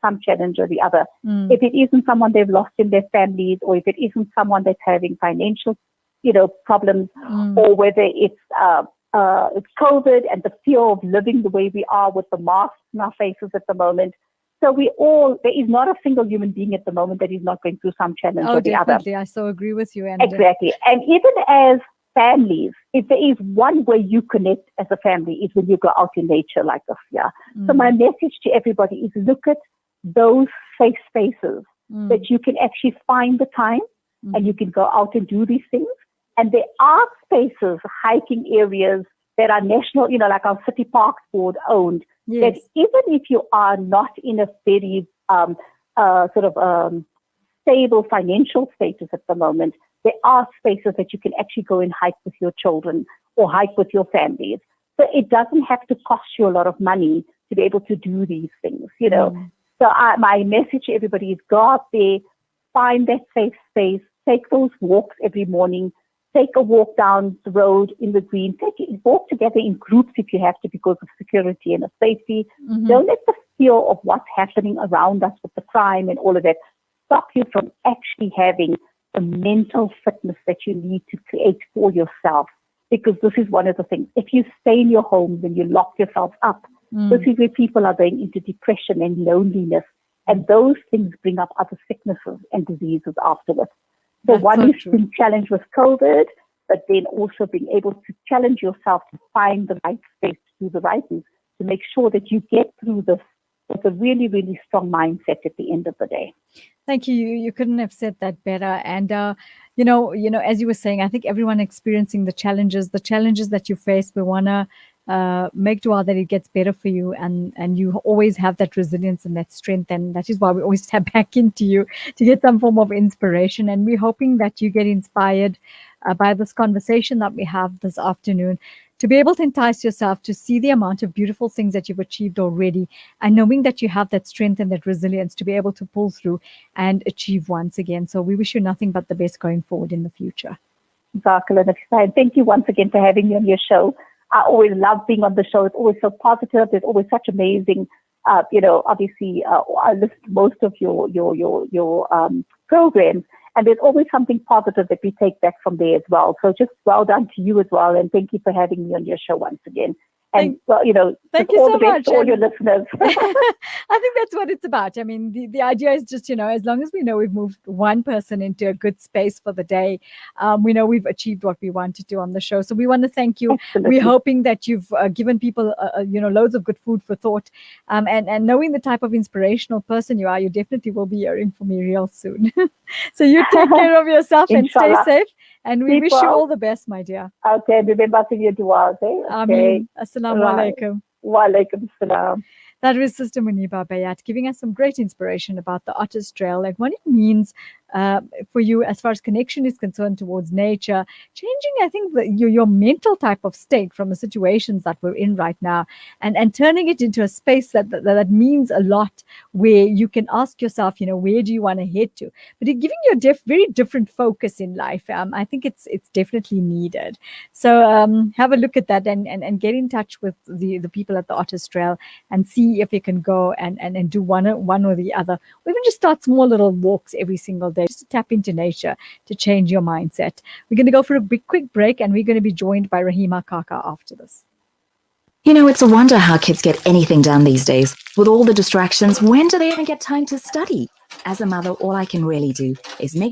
some challenge or the other. Mm. If it isn't someone they've lost in their families, or if it isn't someone that's having financial, problems, or whether it's COVID and the fear of living the way we are with the masks in our faces at the moment. So there is not a single human being at the moment that is not going through some challenge or the definitely. other. I so agree with you. And exactly. And even as families, if there is one way you connect as a family, is when you go out in nature like this. Yeah. So my message to everybody is look at those safe spaces that you can actually find the time and you can go out and do these things. And there are spaces, hiking areas that are national, like our city parks board owned, that even if you are not in a very stable financial status at the moment, there are spaces that you can actually go and hike with your children or hike with your families. So it doesn't have to cost you a lot of money to be able to do these things, So my message to everybody is go out there, find that safe space, take those walks every morning, take a walk down the road in the green, walk together in groups if you have to because of security and safety. Don't let the fear of what's happening around us with the crime and all of that stop you from actually having the mental fitness that you need to create for yourself. Because this is one of the things. If you stay in your homes and you lock yourself up, this is where people are going into depression and loneliness. And those things bring up other sicknesses and diseases afterwards. So one is being challenged with COVID, but then also being able to challenge yourself to find the right space to do the right things, to make sure that you get through this with a really, really strong mindset at the end of the day. Thank you. You couldn't have said that better. And, as you were saying, I think everyone experiencing the challenges that you face, we want to make dua that it gets better for you, and you always have that resilience and that strength, and that is why we always tap back into you to get some form of inspiration. And we're hoping that you get inspired by this conversation that we have this afternoon, to be able to entice yourself to see the amount of beautiful things that you've achieved already, and knowing that you have that strength and that resilience to be able to pull through and achieve once again. So we wish you nothing but the best going forward in the future. And thank you once again for having me on your show. I always love being on the show. It's always so positive. There's always such amazing, obviously, I listen to most of your programs, and there's always something positive that we take back from there as well. So just well done to you as well, and thank you for having me on your show once again. And thank you all so the best much to all your listeners. I think that's what it's about. I mean, the idea is just, as long as we know we've moved one person into a good space for the day, we know we've achieved what we want to do on the show. So we want to thank you. Absolutely. We're hoping that you've given people, loads of good food for thought. And knowing the type of inspirational person you are, you definitely will be hearing from me real soon. So you take care of yourself and stay safe. And we wish you all the best, my dear. Okay, remember to your dua. Okay. Ameen. Assalamu alaikum. Wa alaikum assalam. That was Sister Mooniba Bhyat giving us some great inspiration about the Otter's Trail, like what it means for you as far as connection is concerned towards nature, changing, I think, your mental type of state from the situations that we're in right now, and turning it into a space that means a lot, where you can ask yourself, where do you want to head to? But it giving you a very different focus in life. I think it's definitely needed. So have a look at that and get in touch with the people at the Otter's Trail and see if you can go and do one or the other, or even just start small little walks every single day, just to tap into nature, to change your mindset. We're going to go for a quick break, and we're going to be joined by Rahima Kaka after this. It's a wonder how kids get anything done these days. With all the distractions, when do they even get time to study? As a mother, all I can really do is make